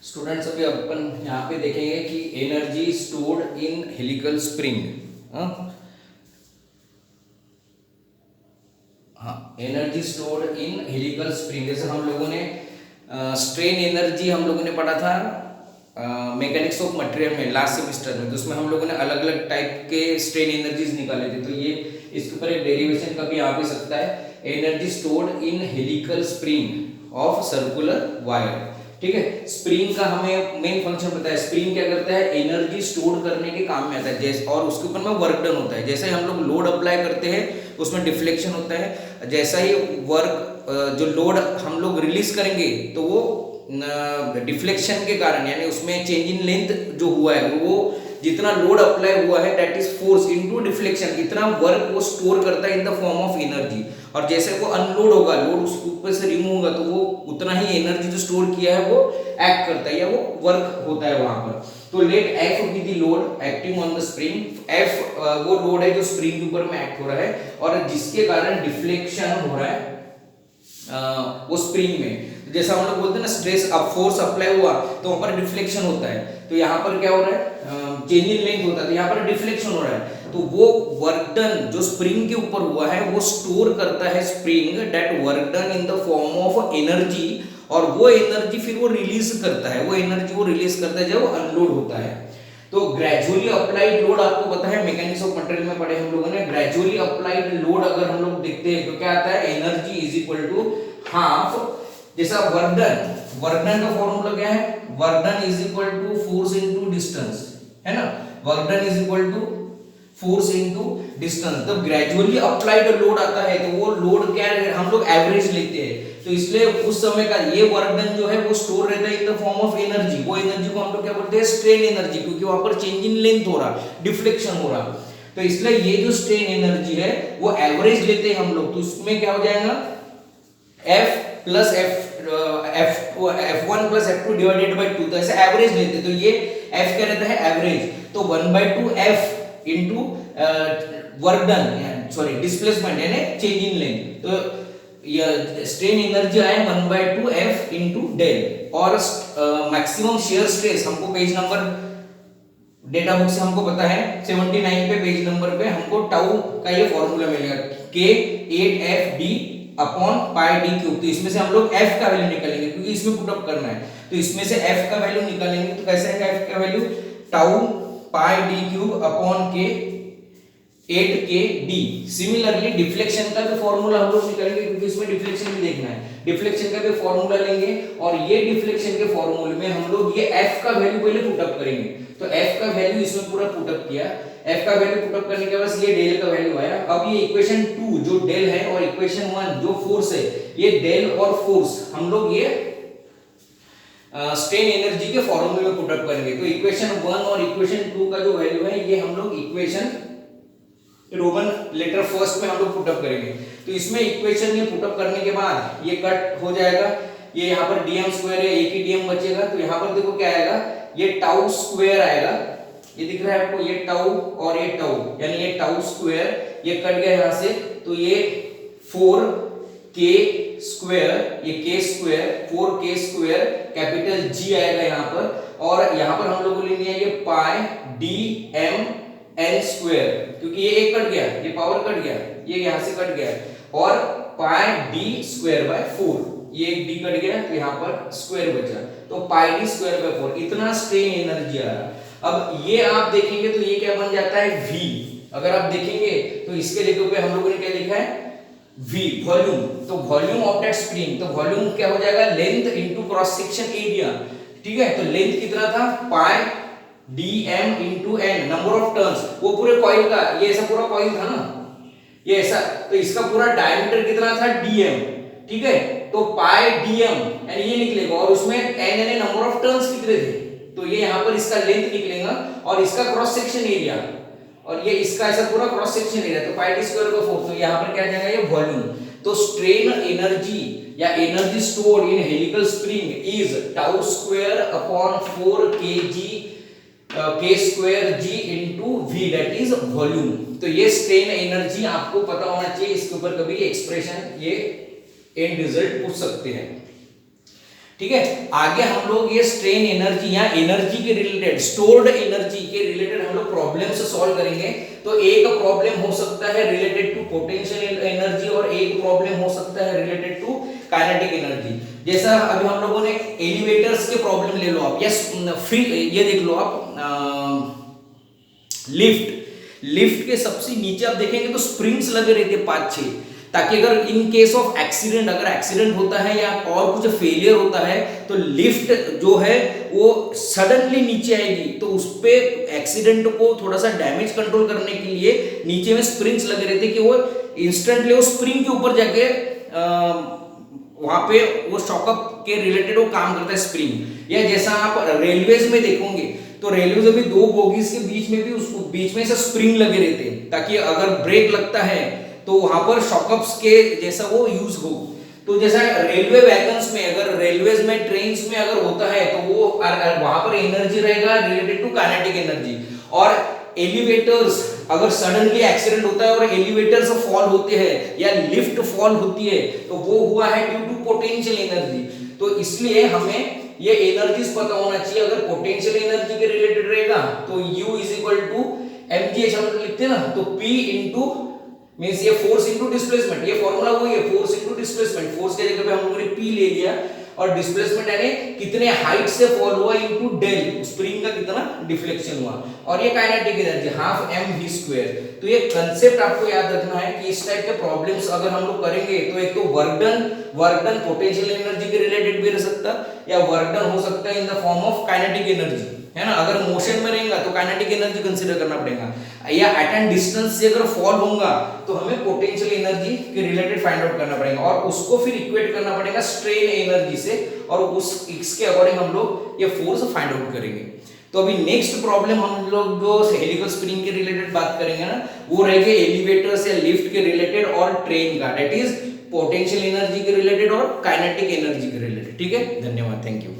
Students अभी अपन यहाँ पे देखेंगे कि energy stored in helical spring. हाँ, energy stored in helical spring, जैसे हम लोगों ने स्ट्रेन एनर्जी हम लोगों ने पढ़ा था मैकेनिक्स ऑफ मटेरियल में लास्ट सेमेस्टर में, तो उसमें हम लोगों ने अलग अलग टाइप के स्ट्रेन एनर्जीज निकाले थे। तो ये इसके ऊपर एक डेरिवेशन का भी आ भी सकता है, energy stored in helical spring of circular wire. ठीक है, स्प्रिंग का हमें मेन फंक्शन पता है, स्प्रिंग क्या करता है, एनर्जी स्टोर करने के काम में आता है, जैसे और उसके ऊपर में वर्क डन होता है। जैसे हम लोग लोड अप्लाई करते हैं उसमें डिफ्लेक्शन होता है, जैसा ही वर्क जो लोड हम लोग रिलीज करेंगे तो वो डिफ्लेक्शन के कारण यानी उसमें चेंज इन लेंथ जो हुआ है वो जितना लोड अप्लाई हुआ है that is force into deflection, इतना वर्क वो स्टोर करता है in the form of energy. और जैसे वो अनलोड होगा, लोड उसके ऊपर से रिमूव होगा तो वो उतना ही एनर्जी जो स्टोर किया है वो एक्ट करता है या वो वर्क होता है वहां पर। तो let F be the load acting on the spring, F वो लोड है जो स्प्रिंग के ऊपर में एक्ट हो रहा है और जिसके कारण डिफ्लेक्शन हो रहा है वो स्प्रिंग में। जैसा हम लोग बोलते हैं ना स्ट्रेस अब फोर्स अप्लाई हुआ तो वहां पर डिफ्लेक्शन होता है, तो यहाँ पर क्या हो रहा है, चेंज इन लेंथ होता है तो यहाँ पर डिफ्लेक्शन हो रहा है। तो वो वर्क डन जो स्प्रिंग के ऊपर हुआ है वो स्टोर करता है spring that work done in the form of energy, और वो एनर्जी फिर वो रिलीज करता है, वो एनर्जी वो रिलीज करता है जब वो अनलोड होता है। तो ग्रेजुअली अप्लाइड लोड आपको पता है मैकेनिक्स ऑफ मटेरियल में पढ़े हम लोगों ने, ग्रेजुअली अप्लाइड लोड अगर हम लोग देखते हैं तो क्या आता है, energy is equal to half, जैसा वर्क डन का फॉर्मूला क्या है, work done is equal to force into distance, है ना, work done is equal to force into distance. जब ग्रेजुअली अप्लाइड लोड आता है तो वो लोड क्या है, हम लोग एवरेज लेते हैं, तो इसलिए उस समय का ये वर्क डन जो है वो स्टोर रहता है in the form of energy. वो एनर्जी को हम लोग क्या बोलते हैं, स्ट्रेन एनर्जी, क्योंकि वहां पर चेंज इन लेंथ हो रहा, डिफ्लेक्शन हो रहा। तो इसलिए ये जो स्ट्रेन एनर्जी है वो एवरेज लेते हैं हम लोग, तो उसमें क्या हो जाएगा, F plus F1 plus F2 divided by 2, तो ऐसे एवरेज लेते, तो ये F क्या रहता है, एवरेज, तो 1/2 F into work done, sorry displacement यानी चेंज इन लेंथ, तो ये स्ट्रेन एनर्जी आए 1/2 F इनटू डेल। और मैक्सिमम शियर स्ट्रेस हमको पेज नंबर डेटा बुक से हमको पता है 79 पे पेज नंबर पे हमको टाउ का ये फॉर्मूला मिलेगा, K 8FD upon pi D cube. तो इसमें से हम लोग F का वैल्यू निकालेंगे क्योंकि इसमें पुट अप करना है, तो इसमें से F का वैल्यू निकालेंगे, तो कैसे है F का value, tau pi D cube upon K 8KD। Similarly deflection का भी फॉर्मूला हम लोग निकालेंगे क्योंकि इसमें डिफ्लेक्शन भी देखना है, डिफ्लेक्शन का भी फॉर्मूला लेंगे और ये डिफ्लेक्शन के फॉर्मूले में हम लोग ये F का वैल्यू पहले पुट अप करेंगे। तो F का वैल्यू इसमें पूरा पुट अप किया, F का वैल्यू पुट अप करने के बाद ये डेल का वैल्यू आया। अब ये इक्वेशन 2 जो डेल है और इक्वेशन 1 जो फोर्स है, ये डेल और फोर्स हम लोग ये स्ट्रेन एनर्जी के फॉर्मूले में पुट अप करेंगे। तो इक्वेशन 1 और इक्वेशन 2 का जो वैल्यू है ये हम लोग इक्वेशन रोमन लेटर फर्स्ट में हम लोग पुट अप करेंगे। तो इसमें इक्वेशन ये पुट अप करने के बाद ये कट हो जाएगा, ये यहाँ पर dm स्क्वायर है, एक ही dm बचेगा, तो यहाँ पर देखो क्या आएगा, ये टाउ स्क्वायर आएगा, ये दिख रहा है आपको, ये टाउ और ये टाउ यानी ये टाउ स्क्वायर ये कट गया यहाँ से, तो ये 4k स्क्वायर, ये k square 4k square capital G आएगा यहाँ पर, और यहाँ पर हम लोग लेंगे ये पाई dm n स्क्वायर, क्योंकि ये एक कट गया, ये पावर कट गया, ये यहाँ से कट गया, और पाई d स्क्वायर बाय 4, ये एक d कट गया तो यहाँ पर स्क्वायर बचा, तो पाई d स्क्वायर बाय 4, इतना स्ट्रेन एनर्जी आ रहा। अब ये आप देखेंगे तो ये क्या बन जाता है, V। अगर आप देखेंगे तो इसके जगह पे हम लोगों ने क्या लिखा है, V वॉल्यूम, तो वॉल्यूम ऑफ दैट स्प्रिंग, तो वॉल्यूम क्या हो जाएगा, length into cross section area. ठीक है, तो लेंथ कितना था, पाई dm into n, number of turns, वो पूरे कॉइल का, ये ऐसा पूरा कॉइल था ना, ये ऐसा, तो इसका पूरा डायमीटर कितना था, dm। ठीक है, तो पाई dm यानी ये निकलेगा, और उसमें n यानी नंबर ऑफ टर्न्स कितने थे, तो ये यहाँ पर इसका लेंथ निकलेगा और इसका क्रॉस सेक्शन एरिया, और ये इसका ऐसा पूरा क्रॉस सेक्शन एरिया, तो पाई d स्क्वायर का 4, तो यहाँ पर क्या आ जाएगा, ये वॉल्यूम। तो स्ट्रेन एनर्जी या energy stored in helical spring is tau square upon 4kg k square g into v that is volume. तो ये स्ट्रेन एनर्जी आपको पता होना चाहिए, इसके ऊपर कभी एक्सप्रेशन ये एंड रिजल्ट पूछ सकते हैं। ठीक है। आगे हम लोग ये स्ट्रेन एनर्जी या एनर्जी के रिलेटेड, स्टोर्ड एनर्जी के रिलेटेड हम लोग प्रॉब्लम से सॉल्व करेंगे। तो एक प्रॉब्लम हो सकता है रिलेटेड टू पोटेंशियल एनर्जी और एक प्रॉब्लम हो सकता है रिलेटेड टू काइनेटिक एनर्जी। जैसा अभी हम लोगों ने एलिवेटर्स के प्रॉब्लम ले लो आप, या फ्री ये देख लो आप, लिफ्ट के सबसे नीचे आप देखेंगे तो स्प्रिंग्स लगे रहते 5-6, ताकि अगर इन केस ऑफ एक्सीडेंट, अगर एक्सीडेंट होता है या और कुछ फेलियर होता है तो लिफ्ट जो है वो सडनली नीचे आएगी, तो उस पे एक्सीडेंट को थोड़ा सा डैमेज कंट्रोल करने के लिए नीचे में स्प्रिंग्स लगे रहते कि वो इंस्टेंटली वो स्प्रिंग के ऊपर जाके वहां पे वो शॉकअप के रिलेटेड वो काम करता है स्प्रिंग। या जैसा आप रेलवेज में देखोगे तो रेलवेज में 2 बोगीज के बीच में भी उसको बीच में से स्प्रिंग लगे रहते हैं, ताकि अगर ब्रेक लगता है तो वहां पर शॉकअप्स के जैसा वो यूज हो। तो जैसा रेलवे वैगन्स में, अगर रेलवेज में, ट्रेन्स में अगर होता है तो वो वहां पर एनर्जी रहेगा रिलेटेड टू काइनेटिक एनर्जी। और एलिवेटर्स, अगर सडनली एक्सीडेंट होता है और एलिवेटर्स फॉल होते हैं या लिफ्ट फॉल होती है तो वो हुआ है ड्यू टू पोटेंशियल एनर्जी। तो इसलिए हमें ये एनर्जीज पता होना चाहिए। अगर पोटेंशियल एनर्जी के रिलेटेड रहेगा तो U is equal to mgh हम लिखते हैं ना, तो P इंटू मींस ये फोर्स इंटू डिस्प्लेसमेंट, ये फॉर्मूला वही है, फोर्स इंटू डिस्प्लेसमेंट। फोर्स के जगह पे हम लोगों ने P ले लिया और डिस्प्लेसमेंट यानी कितने हाइट से फॉल हुआ इनटू डेल, स्प्रिंग का कितना डिफ्लेक्शन हुआ। और ये काइनेटिक एनर्जी हाफ mv²। तो ये कांसेप्ट आपको याद रखना है कि इस टाइप के प्रॉब्लम्स अगर हम लोग करेंगे तो एक तो वर्क डन पोटेंशियल एनर्जी के रिलेटेड भी रह सकता या वर्क डन हो सकता है in the form of kinetic energy, है ना। अगर मोशन में रहेगा तो काइनेटिक एनर्जी कंसीडर करना पड़ेगा, या एट एन डिस्टेंस से अगर फॉल होगा तो हमें पोटेंशियल एनर्जी के रिलेटेड फाइंड आउट करना पड़ेगा और उसको फिर इक्वेट करना पड़ेगा स्ट्रेन एनर्जी से, और उस इसके अकॉर्डिंग हम लोग ये फोर्स फाइंड आउट करेंगे। तो अभी नेक्स्ट प्रॉब्लम हम लोग जो हेलिकल स्प्रिंग के रिलेटेड बात करेंगे ना, वो रहेगा एलिवेटर्स या लिफ्ट के रिलेटेड और ट्रेन का, दैट इज पोटेंशियल एनर्जी के रिलेटेड और काइनेटिक एनर्जी के रिलेटेड। ठीक है, धन्यवाद, थैंक यू।